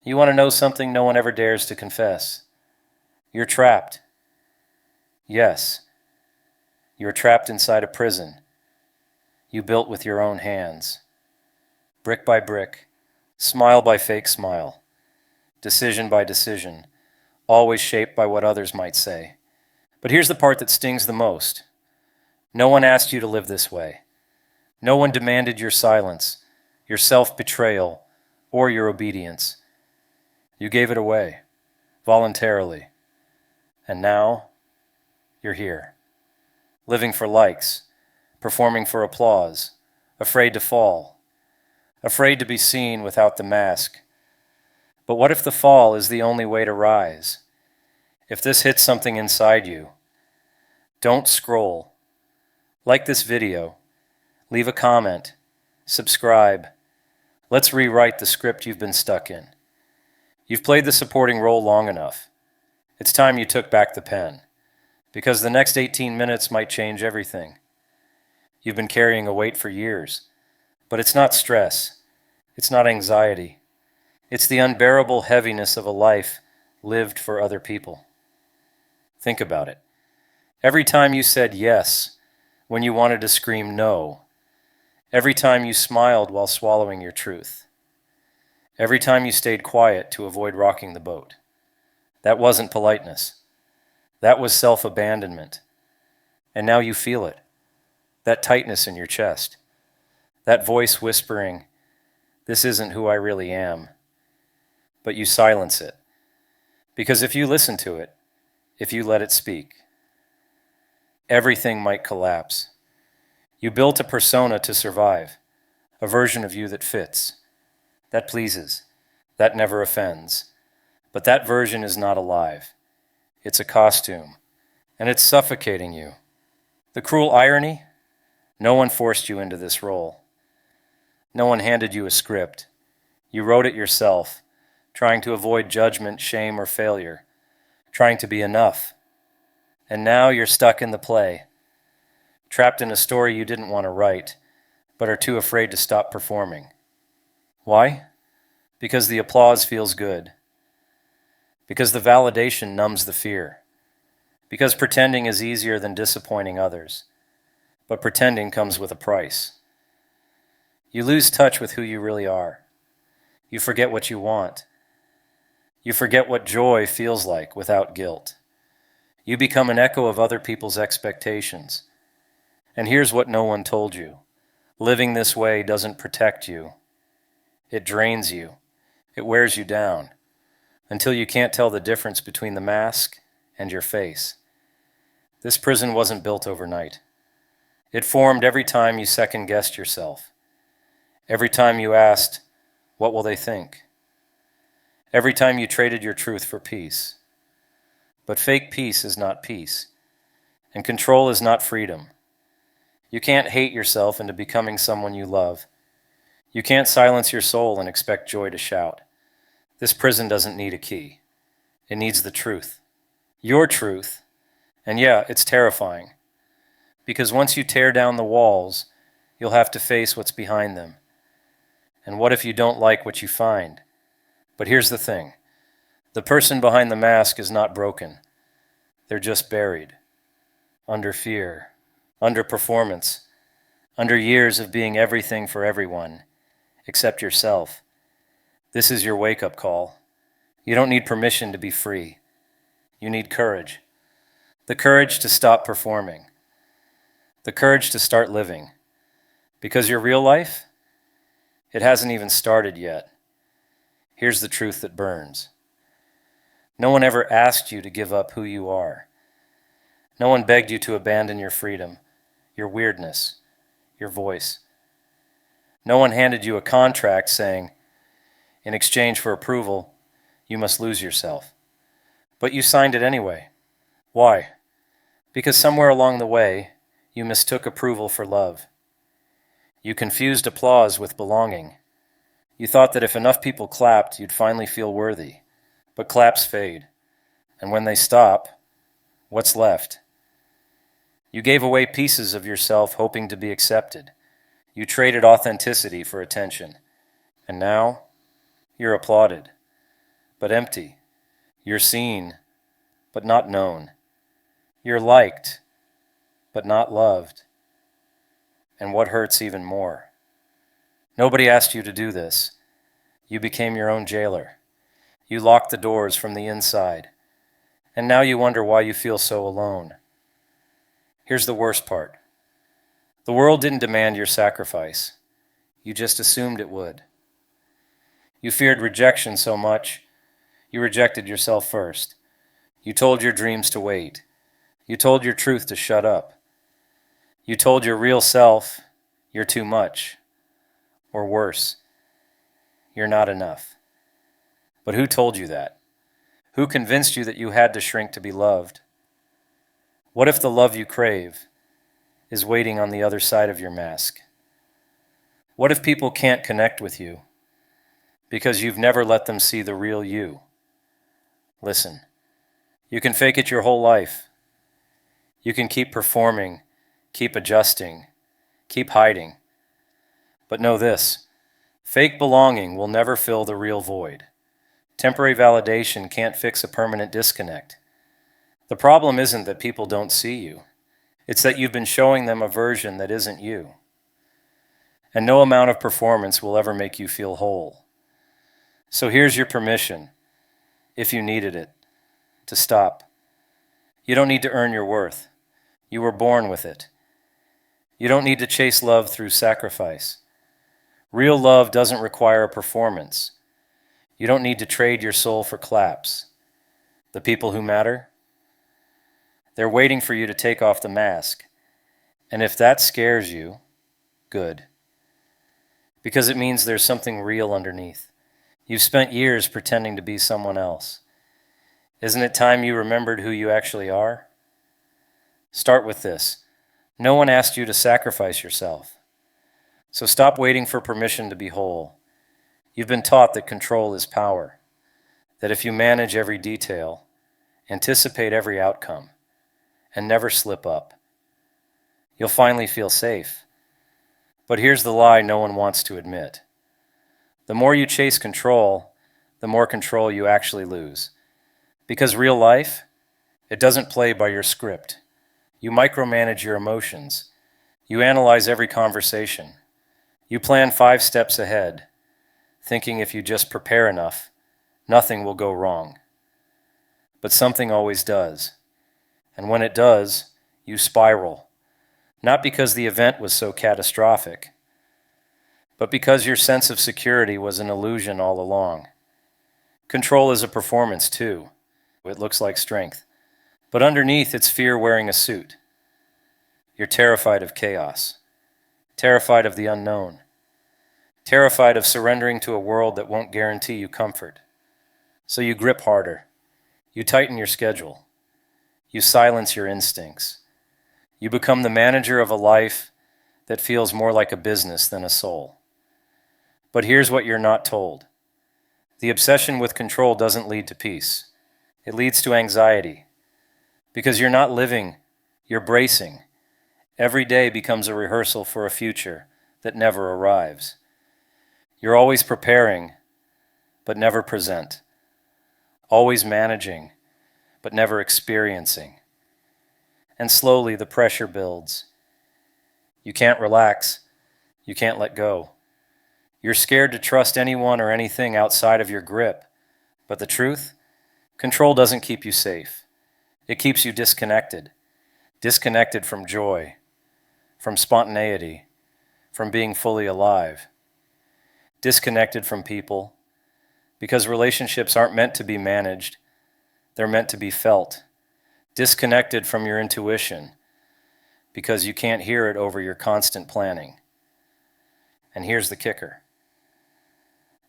You want to know something no one ever dares to confess? You're trapped. Yes, you're trapped inside a prison you built with your own hands, brick by brick, smile by fake smile, decision by decision, always shaped by what others might say. But here's the part that stings the most. No one asked you to live this way. No one demanded your silence, your self-betrayal, or your obedience. You gave it away, voluntarily. And now, you're here, living for likes, performing for applause, afraid to fall, afraid to be seen without the mask. But what if the fall is the only way to rise? If this hits something inside you, don't scroll. Like this video, leave a comment, subscribe. Let's rewrite the script you've been stuck in. You've played the supporting role long enough. It's time you took back the pen, because the next 18 minutes might change everything. You've been carrying a weight for years, but it's not stress. It's not anxiety. It's the unbearable heaviness of a life lived for other people. Think about it. Every time you said yes when you wanted to scream no. Every time you smiled while swallowing your truth. Every time you stayed quiet to avoid rocking the boat. That wasn't politeness. That was self-abandonment. And now you feel it. That tightness in your chest. That voice whispering, "This isn't who I really am." But you silence it. Because if you listen to it, if you let it speak, everything might collapse. You built a persona to survive, a version of you that fits, that pleases, that never offends. But that version is not alive. It's a costume, and it's suffocating you. The cruel irony? No one forced you into this role. No one handed you a script. You wrote it yourself, trying to avoid judgment, shame, or failure, trying to be enough. And now you're stuck in the play, trapped in a story you didn't want to write, but are too afraid to stop performing. Why? Because the applause feels good. Because the validation numbs the fear. Because pretending is easier than disappointing others. But pretending comes with a price. You lose touch with who you really are. You forget what you want. You forget what joy feels like without guilt. You become an echo of other people's expectations. And here's what no one told you. Living this way doesn't protect you. It drains you. It wears you down, until you can't tell the difference between the mask and your face. This prison wasn't built overnight. It formed every time you second-guessed yourself. Every time you asked, "What will they think?" Every time you traded your truth for peace. But fake peace is not peace, and control is not freedom. You can't hate yourself into becoming someone you love. You can't silence your soul and expect joy to shout. This prison doesn't need a key. It needs the truth. Your truth. And yeah, it's terrifying. Because once you tear down the walls, you'll have to face what's behind them. And what if you don't like what you find? But here's the thing. The person behind the mask is not broken. They're just buried. Under fear. Under performance. Under years of being everything for everyone, except yourself. This is your wake-up call. You don't need permission to be free. You need courage. The courage to stop performing. The courage to start living. Because your real life, it hasn't even started yet. Here's the truth that burns. No one ever asked you to give up who you are. No one begged you to abandon your freedom, your weirdness, your voice. No one handed you a contract saying, in exchange for approval, you must lose yourself. But you signed it anyway. Why? Because somewhere along the way, you mistook approval for love. You confused applause with belonging. You thought that if enough people clapped, you'd finally feel worthy. But claps fade. And when they stop, what's left? You gave away pieces of yourself hoping to be accepted. You traded authenticity for attention. And now, you're applauded. but empty. You're seen, but not known. You're liked, but not loved. And what hurts even more? Nobody asked you to do this. You became your own jailer. You locked the doors from the inside. And now you wonder why you feel so alone. Here's the worst part. The world didn't demand your sacrifice. You just assumed it would. You feared rejection so much, you rejected yourself first. You told your dreams to wait. You told your truth to shut up. You told your real self, you're too much. Or worse, you're not enough. But who told you that? Who convinced you that you had to shrink to be loved? What if the love you crave is waiting on the other side of your mask? What if people can't connect with you because you've never let them see the real you? Listen, you can fake it your whole life. You can keep performing, keep adjusting, keep hiding. But know this, fake belonging will never fill the real void. Temporary validation can't fix a permanent disconnect. The problem isn't that people don't see you. It's that you've been showing them a version that isn't you. And no amount of performance will ever make you feel whole. So here's your permission, if you needed it, to stop. You don't need to earn your worth. You were born with it. You don't need to chase love through sacrifice. Real love doesn't require a performance. You don't need to trade your soul for claps. The people who matter, they're waiting for you to take off the mask. And if that scares you, good. Because it means there's something real underneath. You've spent years pretending to be someone else. Isn't it time you remembered who you actually are? Start with this. No one asked you to sacrifice yourself. So stop waiting for permission to be whole. You've been taught that control is power, that if you manage every detail, anticipate every outcome, and never slip up, you'll finally feel safe. But here's the lie no one wants to admit. The more you chase control, the more control you actually lose. Because real life, it doesn't play by your script. You micromanage your emotions. You analyze every conversation. You plan 5 steps ahead, thinking if you just prepare enough, nothing will go wrong. But something always does. And when it does, you spiral. Not because the event was so catastrophic, but because your sense of security was an illusion all along. Control is a performance too. It looks like strength. But underneath, it's fear wearing a suit. You're terrified of chaos, terrified of the unknown, terrified of surrendering to a world that won't guarantee you comfort. So you grip harder. You tighten your schedule. You silence your instincts. You become the manager of a life that feels more like a business than a soul. But here's what you're not told. The obsession with control doesn't lead to peace. It leads to anxiety. Because you're not living, you're bracing. Every day becomes a rehearsal for a future that never arrives. You're always preparing, but never present. Always managing, but never experiencing. And slowly the pressure builds. You can't relax. You can't let go. You're scared to trust anyone or anything outside of your grip. But the truth? Control doesn't keep you safe. It keeps you disconnected. Disconnected from joy, from spontaneity, from being fully alive. Disconnected from people, because relationships aren't meant to be managed. They're meant to be felt. Disconnected from your intuition, because you can't hear it over your constant planning. And here's the kicker.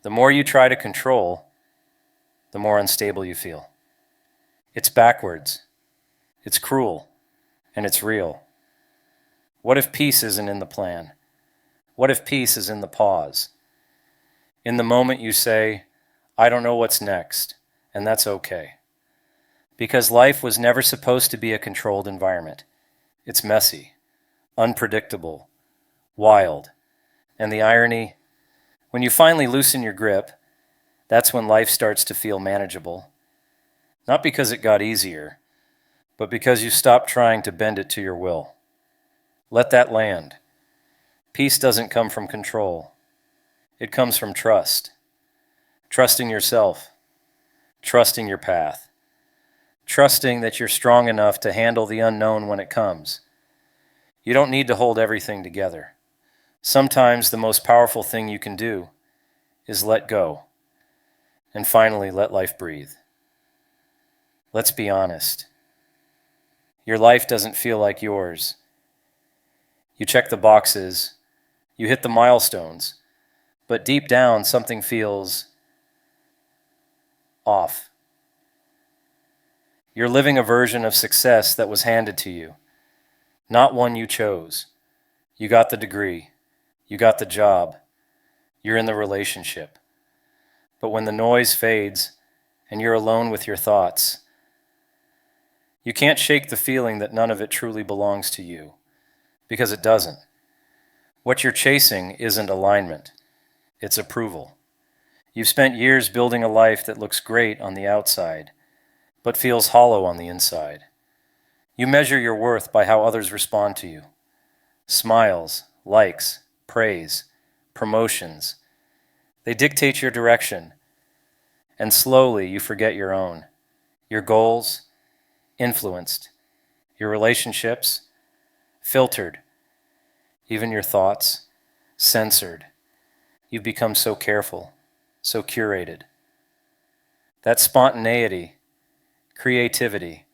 The more you try to control, the more unstable you feel. It's backwards. It's cruel. And it's real. What if peace isn't in the plan? What if peace is in the pause? In the moment you say, I don't know what's next, and that's okay. Because life was never supposed to be a controlled environment. It's messy, unpredictable, wild. And the irony, when you finally loosen your grip, That's when life starts to feel manageable. Not because it got easier, but because you stopped trying to bend it to your will. Let that land. Peace doesn't come from control. It comes from trust. Trusting yourself. Trusting your path. Trusting that you're strong enough to handle the unknown when it comes. You don't need to hold everything together. Sometimes the most powerful thing you can do is let go. And finally, let life breathe. Let's be honest. Your life doesn't feel like yours. You check the boxes, you hit the milestones, but deep down something feels off. You're living a version of success that was handed to you, not one you chose. You got the degree, you got the job, you're in the relationship. But when the noise fades and you're alone with your thoughts, you can't shake the feeling that none of it truly belongs to you, because it doesn't. What you're chasing isn't alignment, it's approval. You've spent years building a life that looks great on the outside, but feels hollow on the inside. You measure your worth by how others respond to you. Smiles, likes, praise, promotions. They dictate your direction, and slowly you forget your own. Your goals, influenced. Your relationships, filtered. Even your thoughts, censored. You've become so careful, so curated. That spontaneity, creativity,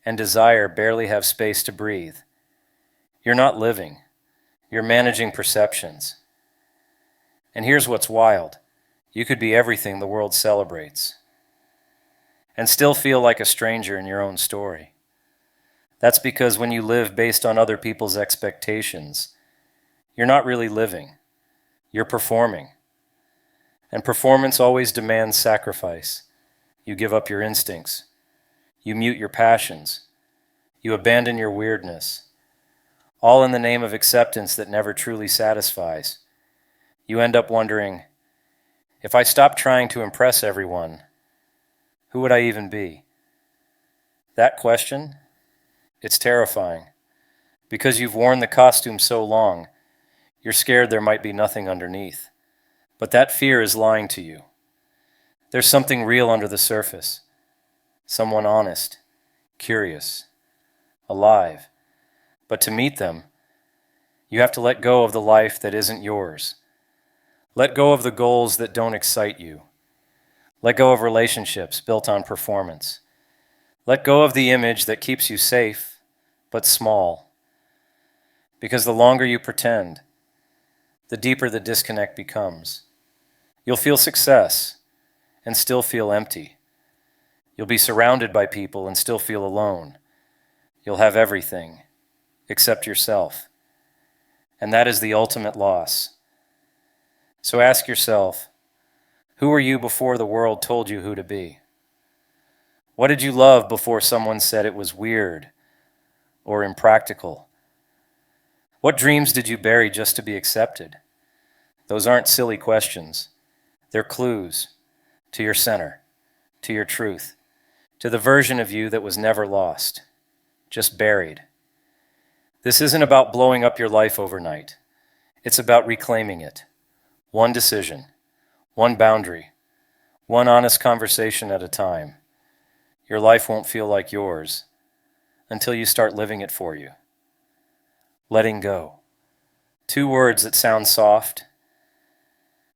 and desire barely have space to breathe. You're not living. You're managing perceptions. And here's what's wild. You could be everything the world celebrates and still feel like a stranger in your own story. That's because when you live based on other people's expectations, you're not really living. You're performing. And performance always demands sacrifice. You give up your instincts. You mute your passions. You abandon your weirdness. All in the name of acceptance that never truly satisfies. You end up wondering, if I stopped trying to impress everyone, who would I even be? That question, it's terrifying. Because you've worn the costume so long, you're scared there might be nothing underneath. But that fear is lying to you. There's something real under the surface. Someone honest, curious, alive. But to meet them, you have to let go of the life that isn't yours. Let go of the goals that don't excite you. Let go of relationships built on performance. Let go of the image that keeps you safe, but small. Because the longer you pretend, the deeper the disconnect becomes. You'll feel success and still feel empty. You'll be surrounded by people and still feel alone. You'll have everything except yourself. And that is the ultimate loss. So ask yourself, who were you before the world told you who to be? What did you love before someone said it was weird or impractical? What dreams did you bury just to be accepted? Those aren't silly questions. They're clues to your center, to your truth, to the version of you that was never lost, just buried. This isn't about blowing up your life overnight. It's about reclaiming it. One decision, one boundary, one honest conversation at a time. Your life won't feel like yours until you start living it for you. Letting go. 2 words that sound soft,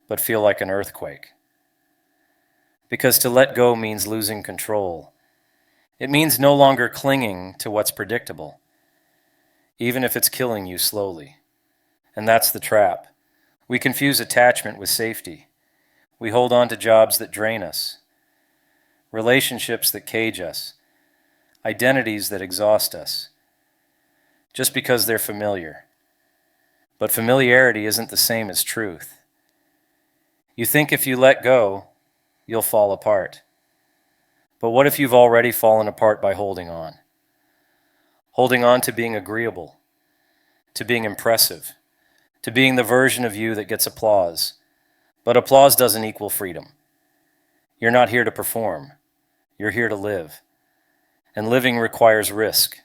but feel like an earthquake. Because to let go means losing control. It means no longer clinging to what's predictable, even if it's killing you slowly. And that's the trap. We confuse attachment with safety. We hold on to jobs that drain us, relationships that cage us, identities that exhaust us, just because they're familiar. But familiarity isn't the same as truth. You think if you let go, you'll fall apart. But what if you've already fallen apart by holding on? Holding on to being agreeable, to being impressive, to being the version of you that gets applause. But applause doesn't equal freedom. You're not here to perform. You're here to live. And living requires risk.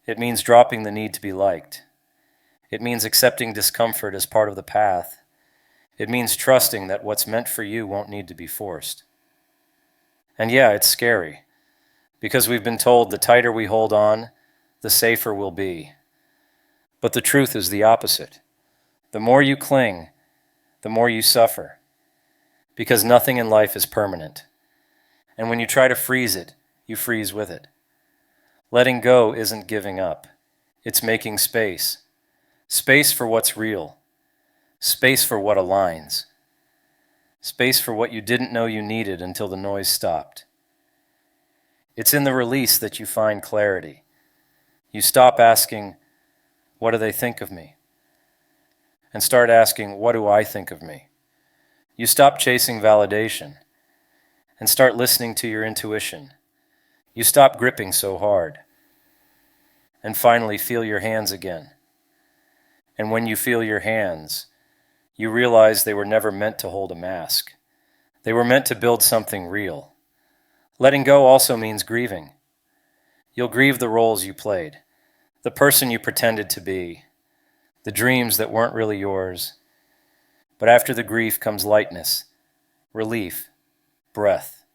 It means dropping the need to be liked. It means accepting discomfort as part of the path. It means trusting that what's meant for you won't need to be forced. And yeah, it's scary, because we've been told the tighter we hold on, the safer we'll be. But the truth is the opposite. The more you cling, the more you suffer, because nothing in life is permanent. And when you try to freeze it, you freeze with it. Letting go isn't giving up. It's making space. Space for what's real. Space for what aligns. Space for what you didn't know you needed until the noise stopped. It's in the release that you find clarity. You stop asking, what do they think of me? And start asking, what do I think of me? You stop chasing validation and start listening to your intuition. You stop gripping so hard. And finally, feel your hands again. And when you feel your hands, you realize they were never meant to hold a mask. They were meant to build something real. Letting go also means grieving. You'll grieve the roles you played, the person you pretended to be, the dreams that weren't really yours. But after the grief comes lightness, relief, breath.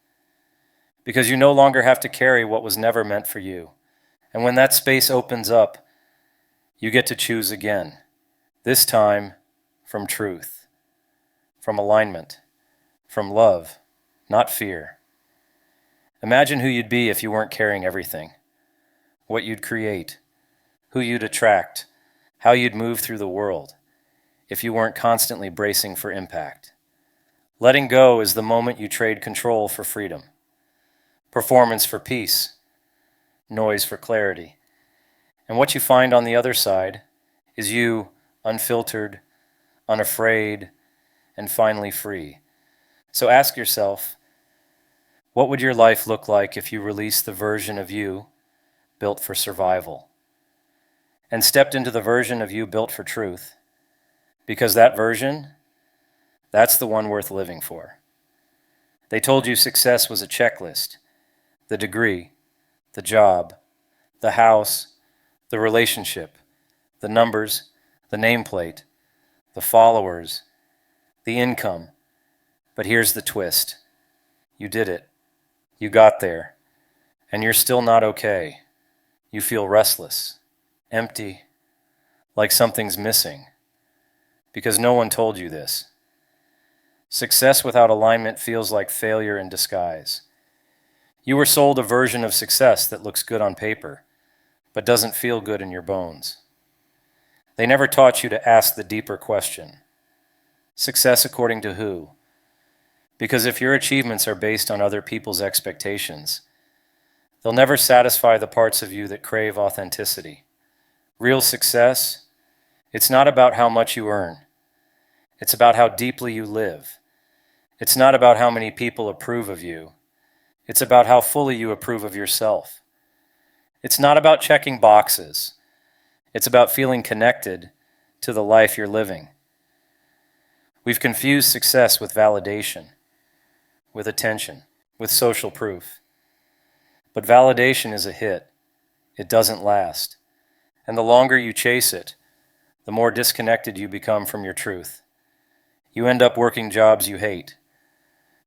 Because you no longer have to carry what was never meant for you. And when that space opens up, you get to choose again. This time from truth, from alignment, from love, not fear. Imagine who you'd be if you weren't carrying everything. What you'd create, who you'd attract, how you'd move through the world if you weren't constantly bracing for impact. Letting go is the moment you trade control for freedom, performance for peace, noise for clarity. And what you find on the other side is you, unfiltered, unafraid, and finally free. So ask yourself, what would your life look like if you released the version of you built for survival and stepped into the version of you built for truth? Because that version, that's the one worth living for. They told you success was a checklist, the degree, the job, the house, the relationship, the numbers, the nameplate, the followers, the income. But here's the twist. You did it. You got there. And you're still not okay. You feel restless, empty, like something's missing. Because no one told you this. Success without alignment feels like failure in disguise. You were sold a version of success that looks good on paper, but doesn't feel good in your bones. They never taught you to ask the deeper question. Success according to who? Because if your achievements are based on other people's expectations, they'll never satisfy the parts of you that crave authenticity. Real success, it's not about how much you earn. It's about how deeply you live. It's not about how many people approve of you. It's about how fully you approve of yourself. It's not about checking boxes. It's about feeling connected to the life you're living. We've confused success with validation, with attention, with social proof. But validation is a hit. It doesn't last. And the longer you chase it, the more disconnected you become from your truth. You end up working jobs you hate,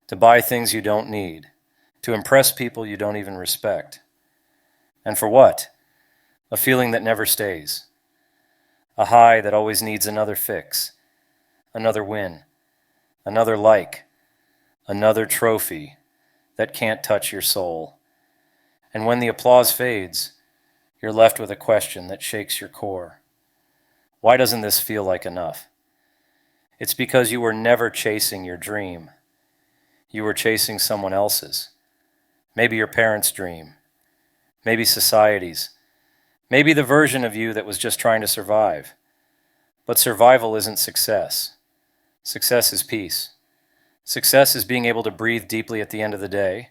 to buy things you don't need, to impress people you don't even respect. And for what? A feeling that never stays. A high that always needs another fix, another win, another like, another trophy that can't touch your soul. And when the applause fades, you're left with a question that shakes your core. Why doesn't this feel like enough? It's because you were never chasing your dream. You were chasing someone else's. Maybe your parents' dream. Maybe society's. Maybe the version of you that was just trying to survive. But survival isn't success. Success is peace. Success is being able to breathe deeply at the end of the day,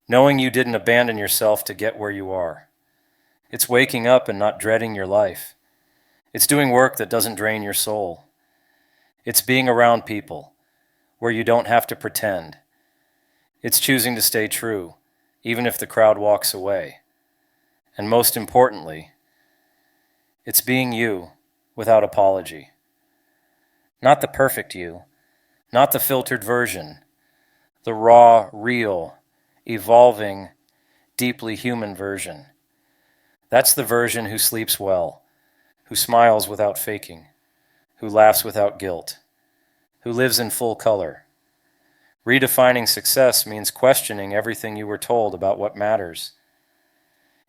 knowing you didn't abandon yourself to get where you are. It's waking up and not dreading your life. It's doing work that doesn't drain your soul. It's being around people where you don't have to pretend. It's choosing to stay true, even if the crowd walks away. And most importantly, it's being you without apology. Not the perfect you, not the filtered version, the raw, real, evolving, deeply human version. That's the version who sleeps well, who smiles without faking, who laughs without guilt, who lives in full color. Redefining success means questioning everything you were told about what matters.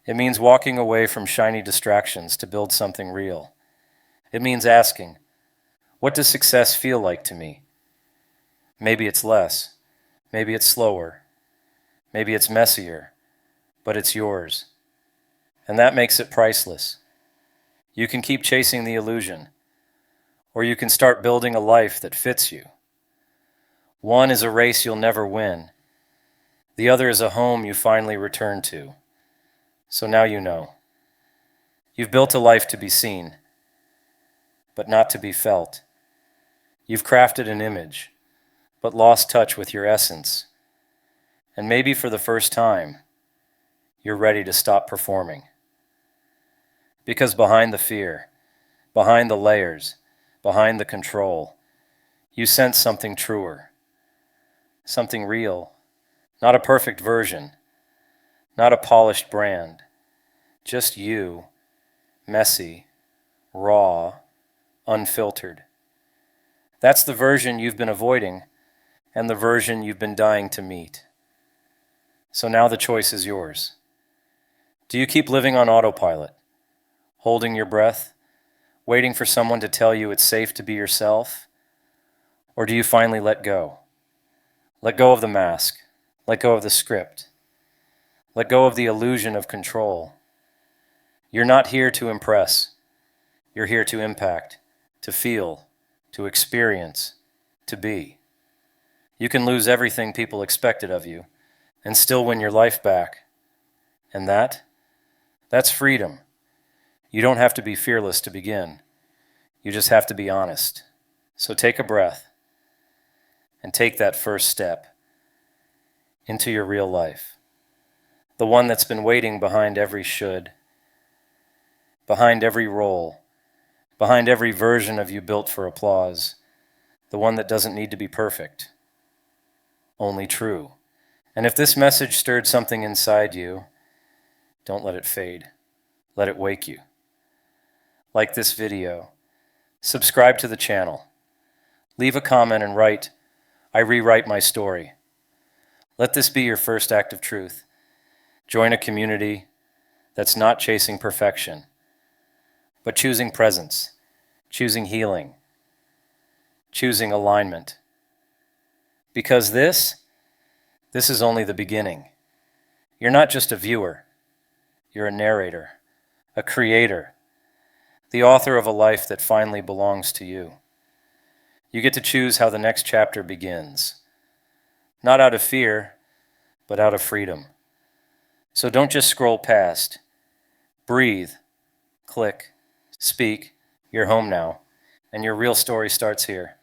It means walking away from shiny distractions to build something real. It means asking, what does success feel like to me? Maybe it's less. Maybe it's slower. Maybe it's messier. But it's yours. And that makes it priceless. You can keep chasing the illusion, or you can start building a life that fits you. One is a race you'll never win. The other is a home you finally return to. So now you know. You've built a life to be seen, but not to be felt. You've crafted an image, but lost touch with your essence. And maybe for the first time, you're ready to stop performing. Because behind the fear, behind the layers, behind the control, you sense something truer, something real, not a perfect version, not a polished brand, just you, messy, raw, unfiltered. That's the version you've been avoiding and the version you've been dying to meet. So now the choice is yours. Do you keep living on autopilot, holding your breath, waiting for someone to tell you it's safe to be yourself? Or do you finally let go? Let go of the mask, let go of the script, let go of the illusion of control. You're not here to impress. You're here to impact, to feel, to experience, to be. You can lose everything people expected of you and still win your life back. And that's freedom. You don't have to be fearless to begin. You just have to be honest. So take a breath and take that first step into your real life. The one that's been waiting behind every should, behind every role, behind every version of you built for applause. The one that doesn't need to be perfect, only true. And if this message stirred something inside you, don't let it fade. Let it wake you. Like this video. Subscribe to the channel. Leave a comment and write, I rewrite my story. Let this be your first act of truth. Join a community that's not chasing perfection, but choosing presence, choosing healing, choosing alignment. Because this is only the beginning. You're not just a viewer. You're a narrator, a creator, the author of a life that finally belongs to you. You get to choose how the next chapter begins. Not out of fear, but out of freedom. So don't just scroll past. Breathe, click, speak. You're home now, and your real story starts here.